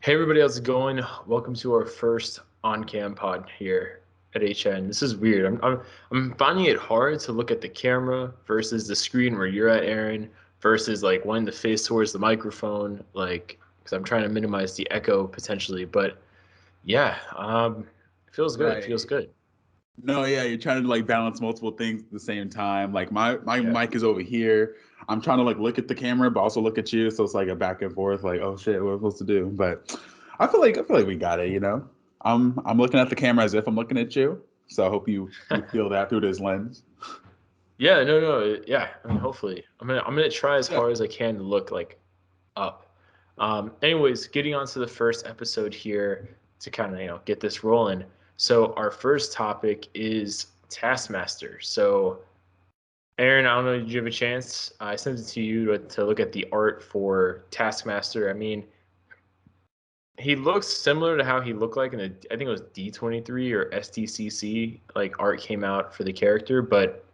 Hey everybody, how's it going? Welcome to our first on-cam pod here at HN. This is weird. I'm finding it hard to look at the camera versus the screen where you're at, Aaron, versus like wanting to face towards the microphone, like because I'm trying to minimize the echo potentially. But yeah, it feels good. It feels Right. good. No, yeah, you're trying to like balance multiple things at the same time. Like my Yeah. mic is over here. I'm trying to like look at the camera, but also look at you. So it's like a back and forth. Like, oh shit, what am I supposed to do? But I feel like we got it. I'm looking at the camera as if I'm looking at you. So I hope you feel that through this lens. Yeah, no, no, yeah. I mean, hopefully, I'm gonna try as Yeah. hard as I can to look like up. Anyways, getting on to the first episode here to kind of get this rolling. So our first topic is Taskmaster. So Aaron, I don't know, did you have a chance? I sent it to you to look at the art for Taskmaster. I mean, he looks similar to how he looked like in I think it was D23 or SDCC, like art came out for the character, but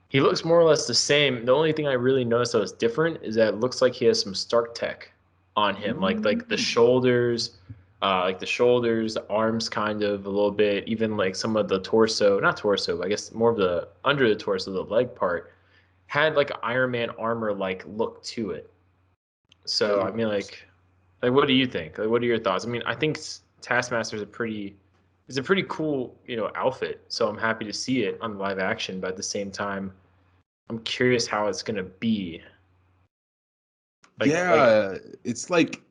he looks more or less the same. The only thing I really noticed that was different is that it looks like he has some Stark tech on him, like Mm. the shoulders, the arms, kind of a little bit, even like some of the torso, not torso, but I guess more of the under the torso, the leg part had like Iron Man armor like look to it. So I mean, like what do you think? Like, what are your thoughts? I mean, I think Taskmaster is a pretty cool outfit. So I'm happy to see it on live action, but at the same time I'm curious how it's gonna be. Like Yeah, it's like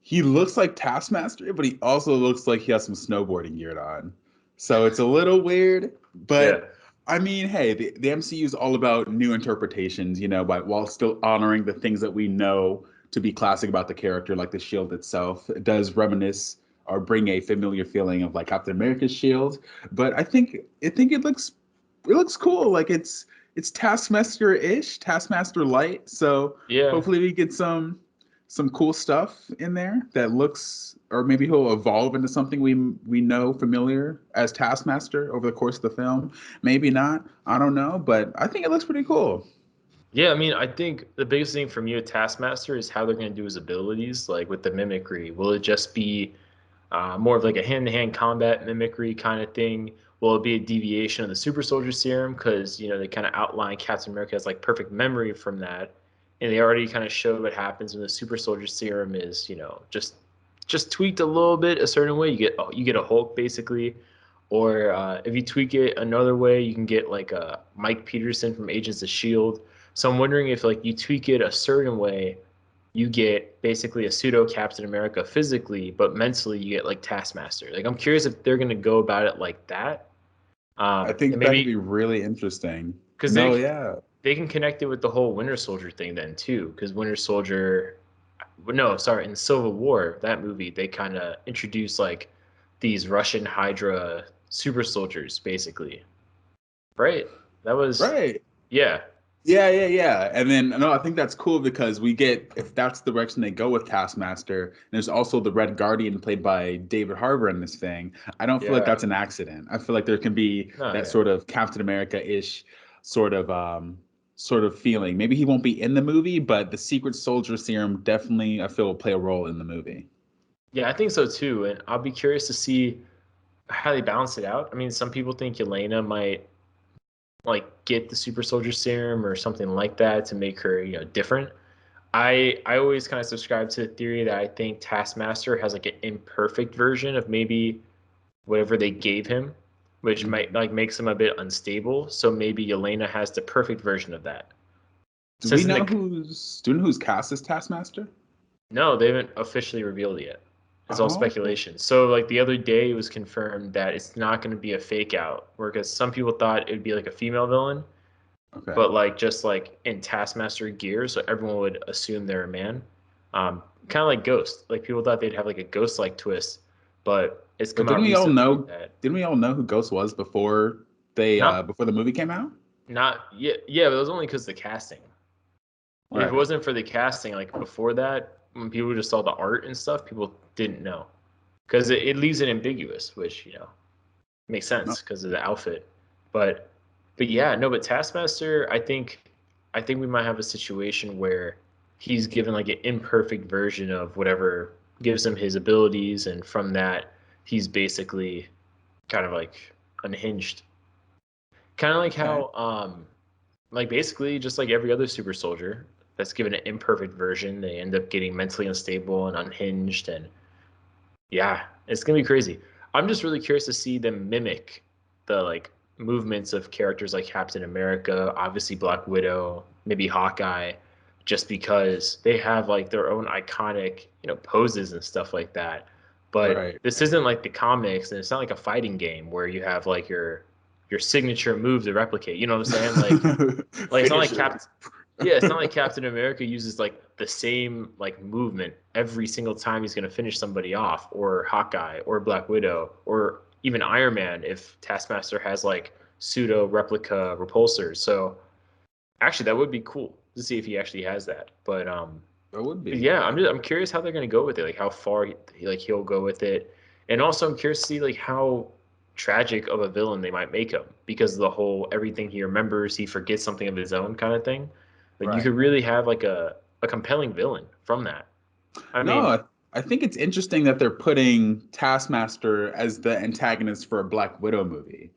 he looks like Taskmaster, but he also looks like he has some snowboarding gear on. So it's a little weird, yeah, but I mean, hey, the MCU is all about new interpretations, but while still honoring the things that we know to be classic about the character, like the shield itself. It does reminisce or bring a familiar feeling of like Captain America's shield, but I think it looks cool. Like it's Taskmaster-ish, Taskmaster light. So yeah, hopefully we get some cool stuff in there that looks, or maybe he'll evolve into something we know familiar as Taskmaster over the course of the film. Maybe not. I don't know, but I think it looks pretty cool. yeah. I mean, I think the biggest thing for me with Taskmaster is how they're gonna do his abilities, like with the mimicry. Will it just be more of like a hand-to-hand combat mimicry kind of thing? Will it be a deviation of the super soldier serum? Because they kind of outline Captain America as like perfect memory from that, and they already kind of showed what happens when the super soldier serum is just tweaked a little bit a certain way. You get a Hulk basically, or if you tweak it another way, you can get like a Mike Peterson from Agents of Shield. So I'm wondering if like you tweak it a certain way, you get basically a pseudo Captain America physically, but mentally you get like Taskmaster. Like I'm curious if they're gonna go about it like that, I and think that could be maybe really interesting. because No, yeah. they can connect it with the whole Winter Soldier thing then too. Because Winter Soldier, no, sorry, in Civil War, that movie, they kind of introduced like these Russian Hydra super soldiers, basically, right? That was, Right. yeah, Yeah, yeah, yeah. And then no, I think that's cool because we get, if that's the direction they go with Taskmaster, there's also the Red Guardian played by David Harbour in this thing. I don't feel like yeah, that's an accident. I feel like there can be no, that yeah. sort of Captain America-ish sort of sort of feeling. Maybe he won't be in the movie, but the Secret Soldier serum definitely I feel will play a role in the movie. Yeah, I think so too. And I'll be curious to see how they balance it out. I mean, some people think Yelena might like get the super soldier serum or something like that to make her, different. I always kind of subscribe to the theory that I think Taskmaster has like an imperfect version of maybe whatever they gave him, which might Mhm. like makes him a bit unstable. So maybe Yelena has the perfect version of that. Do we Since in know the who's cast as Taskmaster? No, they haven't officially revealed it yet. It's all Oh, speculation. So like the other day, it was confirmed that it's not going to be a fake out. Because some people thought it would be like a female villain, okay. but like just like in Taskmaster gear, so everyone would assume they're a man. Kind of like Ghost. Like people thought they'd have like a Ghost-like twist, but it's But come out recently that didn't we all know who Ghost was not before the movie came out? not yeah, but it was only because the casting. If it Right. wasn't for the casting, like before that, when people just saw the art and stuff, people didn't know because it leaves it ambiguous, which makes No. sense because of the outfit. But but yeah, no, but Taskmaster, I think we might have a situation where he's given like an imperfect version of whatever. gives him his abilities, and from that, he's basically kind of like unhinged. Kind of like Okay. how, like basically just like every other super soldier that's given an imperfect version, they end up getting mentally unstable and unhinged, and yeah, it's gonna be crazy. I'm just really curious to see them mimic the like movements of characters like Captain America, obviously Black Widow, maybe Hawkeye, just because they have like their own iconic, poses and stuff like that. But Right. this isn't like the comics, and it's not like a fighting game where you have like your signature move to replicate. You know what I'm saying? Like it's not like Finisher. Cap yeah, it's not like Captain America uses like the same like movement every single time he's gonna finish somebody off, or Hawkeye, or Black Widow, or even Iron Man if Taskmaster has like pseudo replica repulsors. So actually, that would be cool to see if he actually has that. That would But be. yeah, I'm curious how they're gonna go with it, like how far he'll go with it, and also I'm curious to see like how tragic of a villain they might make him because of the whole everything he remembers, he forgets something of his own kind of thing. Like you Right. could really have like a compelling villain from that. I No, mean, I think it's interesting that they're putting Taskmaster as the antagonist for a Black Widow movie.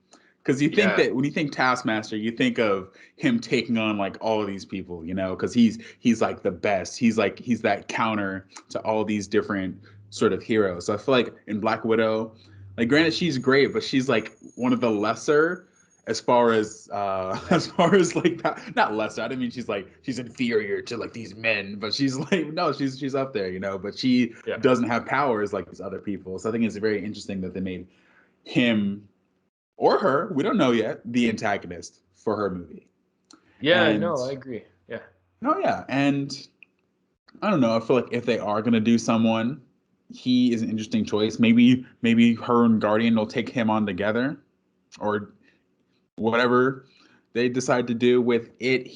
Because you think yeah, that when you think Taskmaster, you think of him taking on like all of these people, because he's like the best. He's that counter to all these different sort of heroes. So I feel like in Black Widow, like granted she's great, but she's like one of the lesser as far as as far as like not lesser. I didn't mean she's inferior to like these men, but she's like no, she's up there, but she yeah, doesn't have powers like these other people. So I think it's very interesting that they made him or her, we don't know yet, the antagonist for her movie. yeah. And No, I agree. Yeah, oh yeah, and I don't know, I feel like if they are gonna do someone, he is an interesting choice. Maybe her and Guardian will take him on together, or whatever they decide to do with it.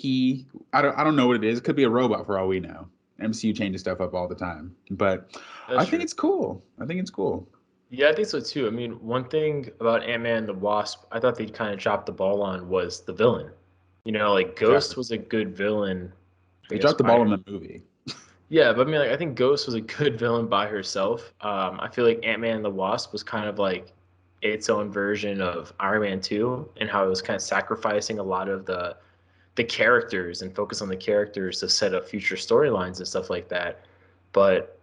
I don't know what it is. It could be a robot for all we know. MCU changes stuff up all the time, but I that's think true. it's cool. I think it's cool. Yeah, I think so too. I mean, one thing about Ant-Man and the Wasp, I thought they kind of dropped the ball on was the villain. Like They dropped Ghost was a good villain, I they guess dropped the ball by in the movie. yeah, but I mean, like I think Ghost was a good villain by herself. I feel like Ant-Man and the Wasp was kind of like its own version of Iron Man 2, and how it was kind of sacrificing a lot of the characters and focus on the characters to set up future storylines and stuff like that. But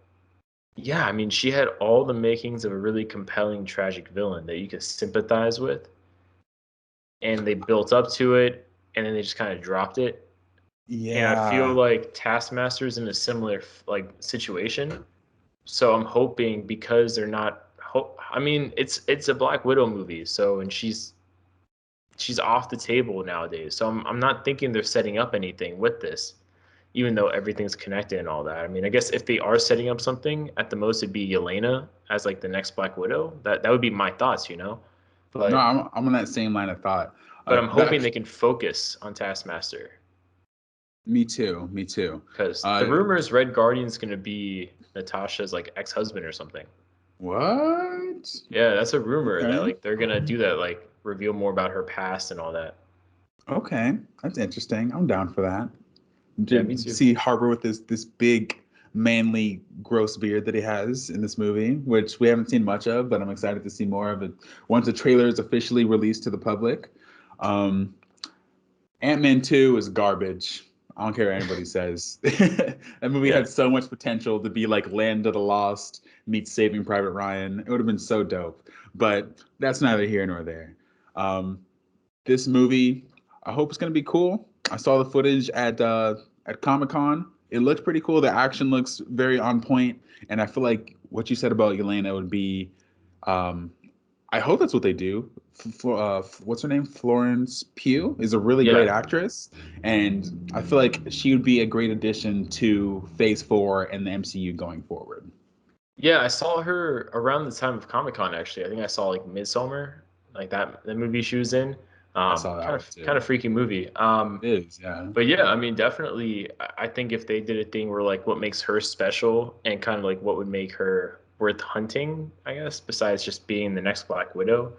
yeah, I mean, she had all the makings of a really compelling tragic villain that you could sympathize with, and they built up to it, and then they just kind of dropped it. And I feel Yeah. like Taskmaster's in a similar like situation. So I'm hoping because they're not. I mean, it's a Black Widow movie, so and she's off the table nowadays. So I'm not thinking they're setting up anything with this, even though everything's connected and all that. I mean, I guess if they are setting up something, at the most it'd be Yelena as like the next Black Widow. That would be my thoughts. No, But I'm on that same line of thought. I'm hoping That they can focus on Taskmaster Me too. Me too. because the Uh, rumor is Red Guardian's gonna be Natasha's like ex-husband or something. what? Yeah, that's a rumor that Okay. like they're gonna do that, like reveal more about her past and all that. Okay. That's interesting. I'm down for that. Yeah, me To too. see Harper with this big, manly, gross beard that he has in this movie, which we haven't seen much of, but I'm excited to see more of it once the trailer is officially released to the public. Um, Ant-Man 2 is garbage. I don't care what anybody says. That movie Yeah. had so much potential to be like Land of the Lost meets Saving Private Ryan. It would have been so dope, but that's neither here nor there. Um, this movie, I hope it's gonna be cool. I saw the footage at Comic Con. It looks pretty cool. The action looks very on point, and I feel like what you said about Yelena would be. Um, I hope that's what they do. What's her name? Florence Pugh is a really great Yeah. actress, and I feel like she would be a great addition to Phase Four and the MCU going forward. Yeah, I saw her around the time of Comic Con actually. I think I saw like Midsummer, like that the movie she was in. I saw that Kind one of kind too. of freaky movie. It is, yeah. But yeah, I mean, definitely, I think if they did a thing where like what makes her special and kind of like what would make her worth hunting, I guess, besides just being the next Black Widow,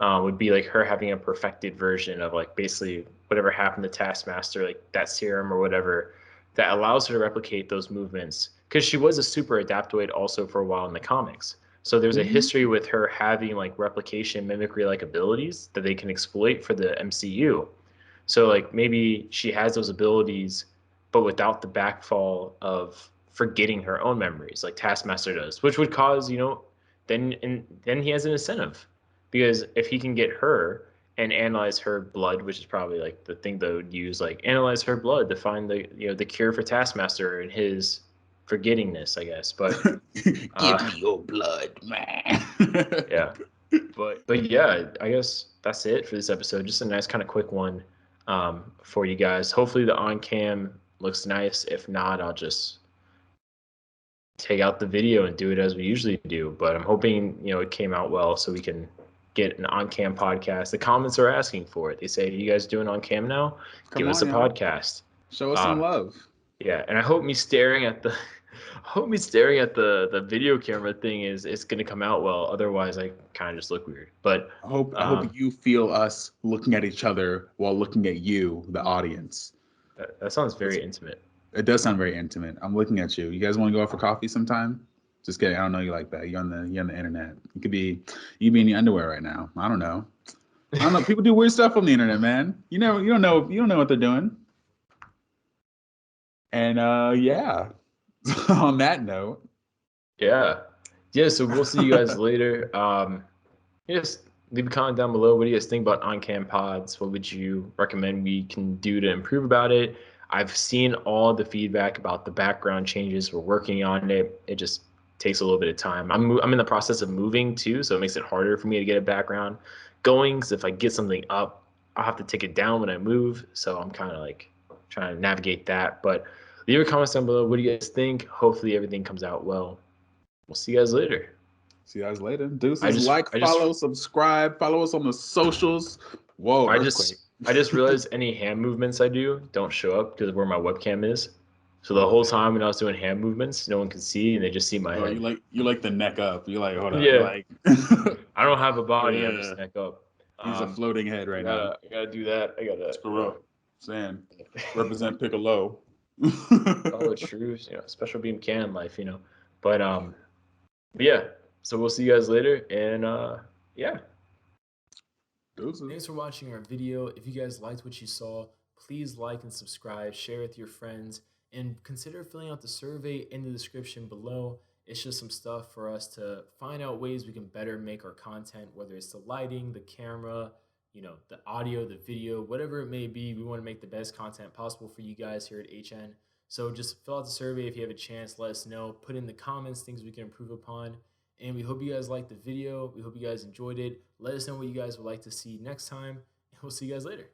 would be like her having a perfected version of like basically whatever happened to Taskmaster, like that serum or whatever. that allows her to replicate those movements, because she was a super adaptoid also for a while in the comics. So there's a history with her having like replication mimicry like abilities that they can exploit for the MCU. So like maybe she has those abilities, but without the backfall of forgetting her own memories, like Taskmaster does, which would cause, then he has an incentive, because if he can get her and analyze her blood, which is probably like the thing they would use, like analyze her blood to find the cure for Taskmaster and his forgettingness, I guess. But Give me your blood, man. yeah, but yeah, I guess that's it for this episode. Just a nice kind of quick one for you guys. Hopefully the on cam looks nice. If not, I'll just take out the video and do it as we usually do. But I'm hoping it came out well, so we can get an on cam podcast. The comments are asking for it. They say, "Are you guys doing on cam now? Come Give us on, a y'all. podcast." Show us some love. Yeah, and I hope me staring at the the video camera thing is going to come out well. Otherwise, I kind of just look weird. But I hope you feel us looking at each other while looking at you, the audience. That sounds very intimate. It does sound very intimate. I'm looking at you. You guys want to go out for coffee sometime? Just kidding. I don't know you like that. You're on the internet. You could be in your underwear right now. I don't know. People do weird stuff on the internet, man. You don't know what they're doing. And yeah. On that note. Yeah. So we'll see you guys later. Just leave a comment down below. What do you guys think about on-cam pods? What would you recommend we can do to improve about it? I've seen all the feedback about the background changes. We're working on it. It just takes a little bit of time. I'm in the process of moving too, so it makes it harder for me to get a background going. Because if I get something up, I'll have to take it down when I move. So I'm kind of like trying to navigate that. But leave your comments down below. What do you guys think? Hopefully everything comes out well. We'll see you guys later. See you guys later. Deuces. Follow, subscribe. Follow us on the socials. Whoa, earthquake. I just realized any hand movements I do don't show up because of where my webcam is. So the whole time when I was doing hand movements, no one could see, and they just see my head. You like the neck up. You're like, hold on. Yeah. Like... I don't have a body. I'm just neck up. He's a floating head right now. I gotta do that. I gotta screw up. Saying represent Piccolo. Oh, true. Special beam can life. But yeah. So we'll see you guys later, and yeah. Thanks for watching our video. If you guys liked what you saw, please like and subscribe, share with your friends, and consider filling out the survey in the description below. It's just some stuff for us to find out ways we can better make our content, whether it's the lighting, the camera, the audio, the video, whatever it may be. We want to make the best content possible for you guys here at HN. So just fill out the survey if you have a chance. Let us know. Put in the comments things we can improve upon. And we hope you guys liked the video. We hope you guys enjoyed it. Let us know what you guys would like to see next time. And we'll see you guys later.